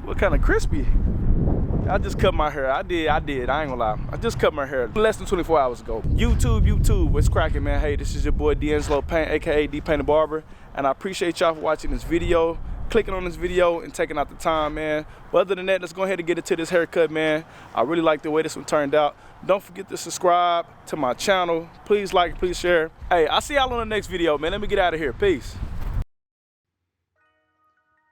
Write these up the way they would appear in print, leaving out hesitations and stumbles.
What kind of crispy? I just cut my hair. I did. I ain't gonna lie. I just cut my hair less than 24 hours ago. YouTube, what's cracking, man? Hey, this is your boy D'Angelo Paint, aka D Paint the Barber, and I appreciate y'all for watching this video, clicking on this video, and taking out the time, man. But other than that, let's go ahead and get into this haircut, man. I really like the way this one turned out. Don't forget to subscribe to my channel. Please like, please share. Hey, I'll see y'all on the next video, man. Let me get out of here. Peace.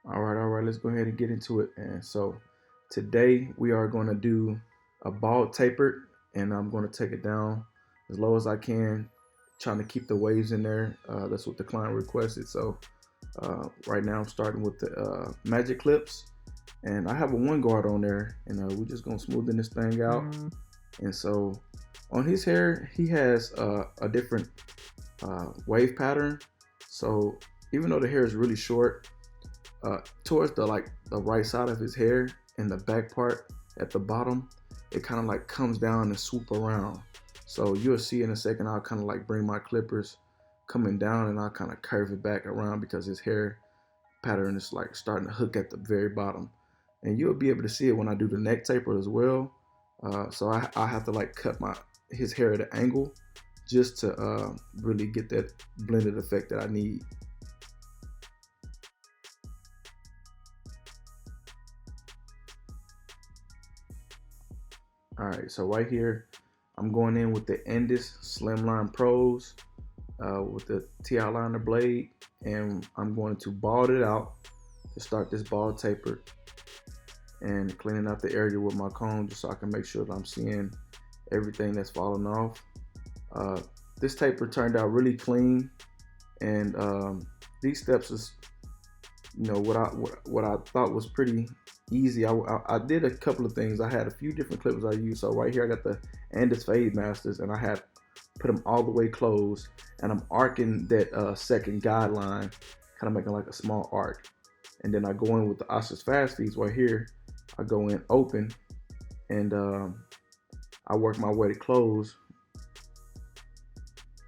All right, let's go ahead and get into it. And so today we are going to do a bald tapered, and I'm going to take it down as low as I can, trying to keep the waves in there. That's what the client requested. So right now I'm starting with the magic clips, and I have a 1 guard on there, and we're just going to smoothen this thing out. And so on his hair, he has a different wave pattern. So even though the hair is really short, towards the right side of his hair and the back part at the bottom, it kind of like comes down and swoop around. So you'll see in a second, I'll kind of like bring my clippers coming down, and I'll kind of curve it back around because his hair pattern is like starting to hook at the very bottom. And you'll be able to see it when I do the neck taper as well. So I have to like cut his hair at an angle just to really get that blended effect that I need. All right, so right here, I'm going in with the Endis Slimline Pros with the TI liner blade, and I'm going to bald it out to start this bald taper, and cleaning out the area with my comb just so I can make sure that I'm seeing everything that's falling off. This taper turned out really clean, and these steps is, you know, what I thought was pretty easy. I did a couple of things. I had a few different clippers I used. So right here I got the Endis Fade Masters, and I had put them all the way closed, and I'm arcing that second guideline, kind of making like a small arc. And then I go in with the Ossis Fast Feeds right here. I go in open, and I work my way to close.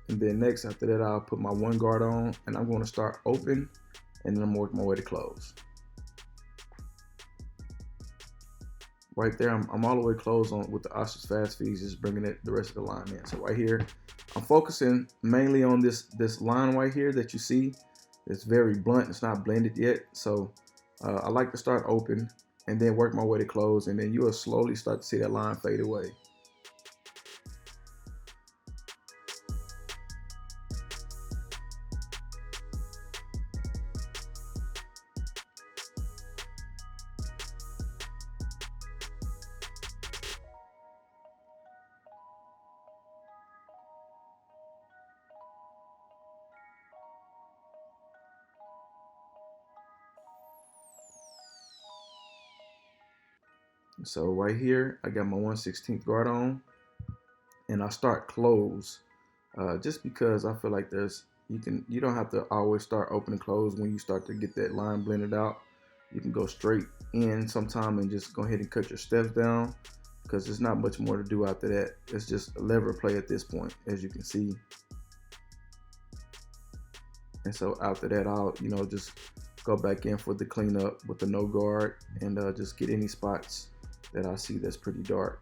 And then next after that, I'll put my 1 guard on, and I'm going to start open, and then I'm working my way to close. Right there, I'm all the way closed on with the Ossis Fast Feeds, just bringing the rest of the line in. So right here, I'm focusing mainly on this line right here that you see. It's very blunt. It's not blended yet. So I like to start open and then work my way to close, and then you will slowly start to see that line fade away. So right here, I got my 1/16 guard on, and I start close, just because I feel like you don't have to always start open and close when you start to get that line blended out. You can go straight in sometime and just go ahead and cut your steps down, because there's not much more to do after that. It's just a lever play at this point, as you can see. And so after that, I'll just go back in for the cleanup with the no guard, and just get any spots that I see that's pretty dark.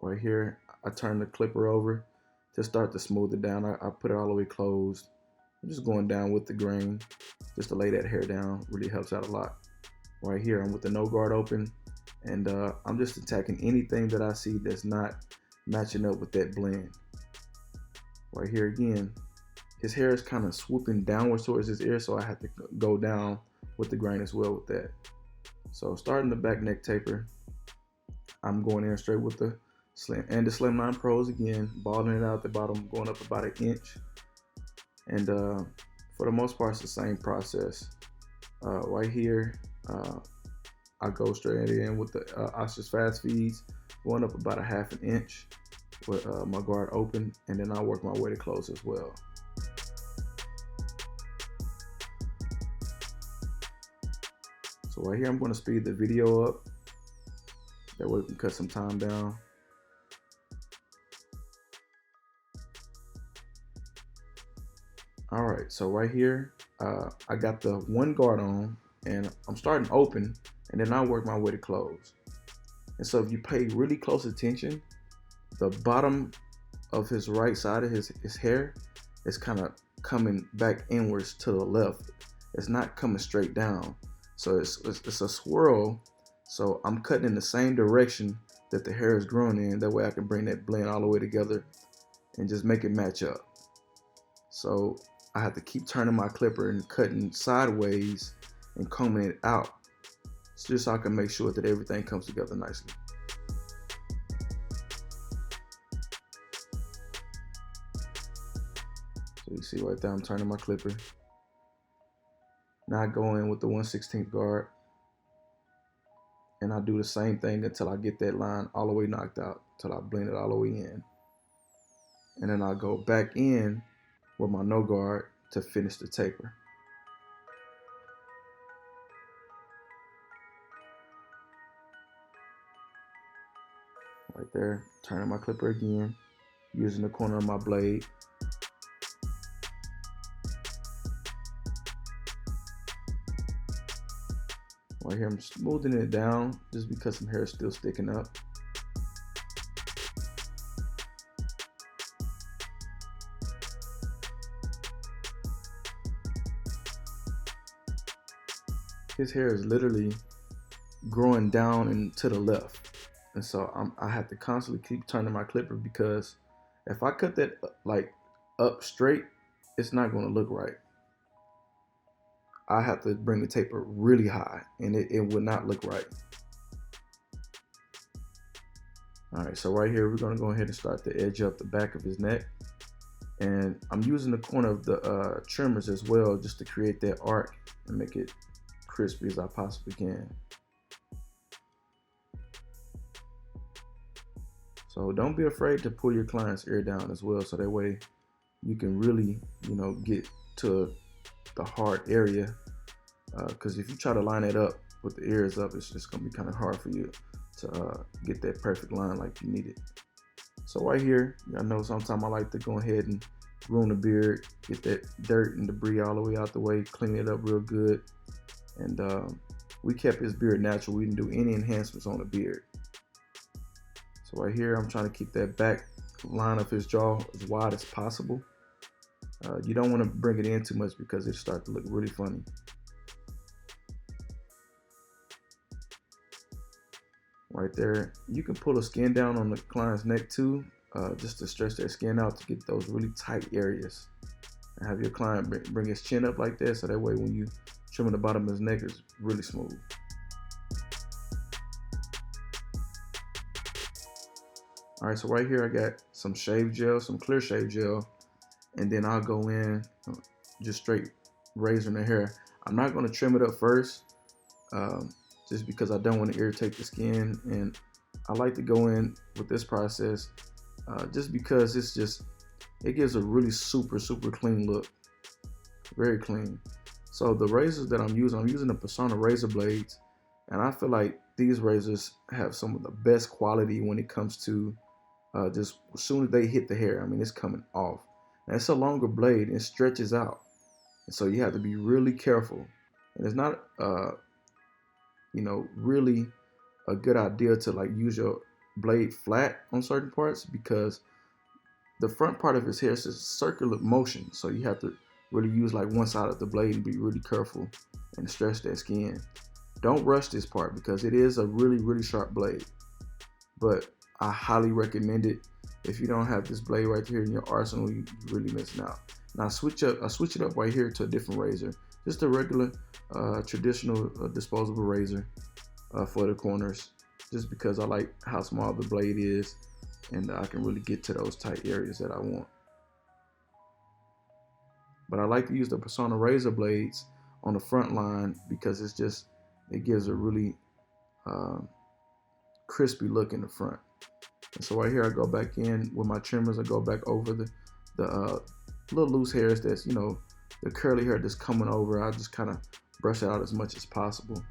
Right here, I turn the clipper over to start to smooth it down. I put it all the way closed. I'm just going down with the grain just to lay that hair down. Really helps out a lot. Right here, I'm with the no guard open, and I'm just attacking anything that I see that's not matching up with that blend. Right here again, his hair is kind of swooping downwards towards his ear, so I have to go down with the grain as well with that. So starting the back neck taper, I'm going in straight with the Slimline Pros again, balding it out at the bottom, going up about 1 inch. And for the most part, it's the same process. Right here, I go straight in with the Ossis Fast Feeds, going up about 1/2 inch with my guard open, and then I'll work my way to close as well. So right here, I'm going to speed the video up. That way we can cut some time down. All right, so right here, I got the one guard on, and I'm starting open, and then I'll work my way to close. And so if you pay really close attention, the bottom of his right side of his hair is kind of coming back inwards to the left. It's not coming straight down. So it's a swirl. So I'm cutting in the same direction that the hair is growing in. That way I can bring that blend all the way together and just make it match up. So I have to keep turning my clipper and cutting sideways and combing it out, just so I can make sure that everything comes together nicely. So you see right there, I'm turning my clipper. Now I go in with the 1/16 guard, and I do the same thing until I get that line all the way knocked out, until I blend it all the way in. And then I'll go back in with my no guard to finish the taper. Right there, turning my clipper again, using the corner of my blade. Right here, I'm smoothing it down just because some hair is still sticking up. His hair is literally growing down and to the left. And so I have to constantly keep turning my clipper, because if I cut that like up straight, it's not going to look right. I have to bring the taper really high, and it would not look right. All right, so right here, we're going to go ahead and start to edge up the back of his neck. And I'm using the corner of the trimmers as well, just to create that arc and make it crispy as I possibly can. So don't be afraid to pull your client's ear down as well, so that way you can really, get to the hard area. Because if you try to line it up with the ears up, it's just going to be kind of hard for you to get that perfect line like you need it. So right here, I know sometimes I like to go ahead and groom the beard, get that dirt and debris all the way out the way, clean it up real good. And we kept his beard natural. We didn't do any enhancements on the beard. So right here, I'm trying to keep that back line of his jaw as wide as possible. You don't want to bring it in too much, because it starts to look really funny. Right there, you can pull the skin down on the client's neck too, just to stretch their skin out to get those really tight areas. And have your client bring his chin up like that, so that way when you trim the bottom of his neck, it's really smooth. All right, so right here I got some shave gel, some clear shave gel, and then I'll go in just straight razoring the hair. I'm not going to trim it up first, just because I don't want to irritate the skin, and I like to go in with this process just because it gives a really super clean look, very clean. So the razors that I'm using the Personna razor blades, and I feel like these razors have some of the best quality when it comes to just as soon as they hit the hair, I mean, it's coming off. And it's a longer blade, and it stretches out. And so you have to be really careful. And it's not, really a good idea to like use your blade flat on certain parts, because the front part of his hair is a circular motion. So you have to really use like one side of the blade and be really careful and stretch that skin. Don't rush this part, because it is a really sharp blade. But I highly recommend it. If you don't have this blade right here in your arsenal, you're really missing out. Now I switch it up right here to a different razor, just a regular traditional disposable razor for the corners, just because I like how small the blade is, and I can really get to those tight areas that I want. But I like to use the Personna razor blades on the front line, because it gives a really crispy look in the front. And so right here, I go back in with my trimmers. I go back over the little loose hairs that's, the curly hair that's coming over. I just kind of brush it out as much as possible.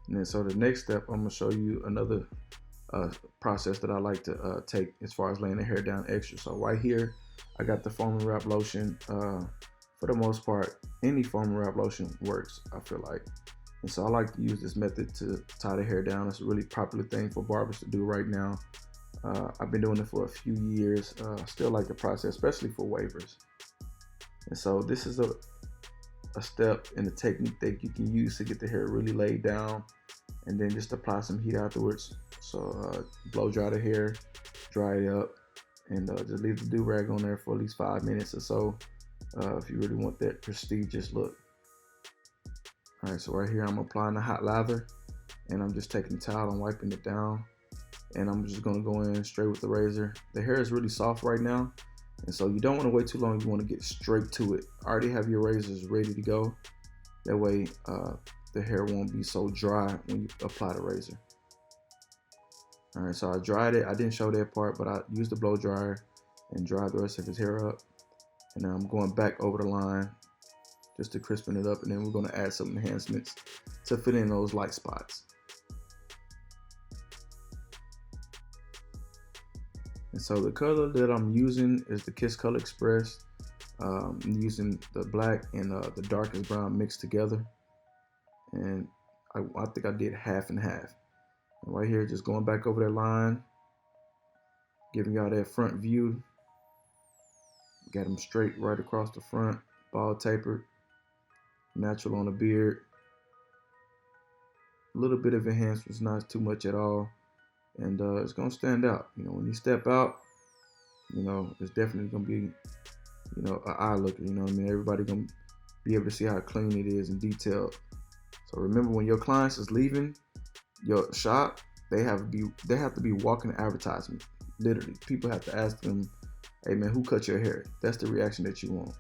And then so the next step, I'm gonna show you another process that I like to take as far as laying the hair down extra. So right here, I got the foam and wrap lotion. For the most part, any foam and wrap lotion works, I feel like. And so I like to use this method to tie the hair down. It's a really popular thing for barbers to do right now. I've been doing it for a few years. Still like the process, especially for wavers. And so this is a step in the technique that you can use to get the hair really laid down, and then just apply some heat afterwards. So blow dry the hair, dry it up, and just leave the do-rag on there for at least 5 minutes or so if you really want that prestigious look. All right, so right here I'm applying the hot lather, and I'm just taking the towel and wiping it down, and I'm just gonna go in straight with the razor. The hair is really soft right now, and so you don't want to wait too long. You want to get straight to it. Already have your razors ready to go. That way the hair won't be so dry when you apply the razor. All right, so I dried it. I didn't show that part, but I used the blow dryer and dried the rest of his hair up. And now I'm going back over the line just to crispen it up, and then we're gonna add some enhancements to fill in those light spots. And so the color that I'm using is the Kiss Color Express. I'm using the black and the darkest brown mixed together. And I think I did half and half. And right here, just going back over that line, giving y'all that front view. Got them straight right across the front, bald tapered, natural on the beard. A little bit of enhancements, not too much at all. And it's gonna stand out. You know, when you step out, you know, it's definitely gonna be, you know, an eye looker. You know what I mean? Everybody gonna be able to see how clean it is and detailed. So remember, when your clients is leaving your shop, they have to be walking advertisement. Literally, people have to ask them, "Hey man, who cut your hair?" That's the reaction that you want.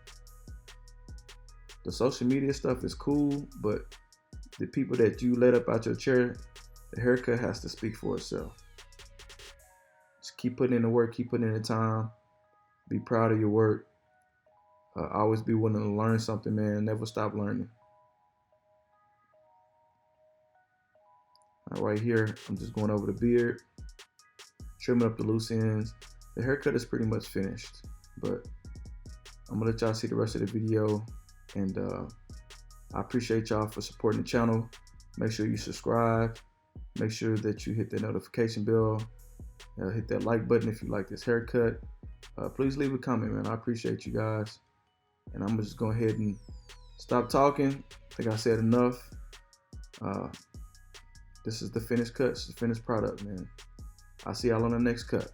The social media stuff is cool, but the people that you let up out your chair, the haircut has to speak for itself. Just keep putting in the work, keep putting in the time. Be proud of your work. Always be willing to learn something, man. Never stop learning. Right here, I'm just going over the beard, trimming up the loose ends. The haircut is pretty much finished, but I'm gonna let y'all see the rest of the video. And I appreciate y'all for supporting the channel. Make sure you subscribe. Make sure that you hit that notification bell. Hit that like button if you like this haircut. Please leave a comment, man. I appreciate you guys. And I'm just going ahead and stop talking. I think I said enough. This is the finished cut. This is the finished product, man. I'll see y'all on the next cut.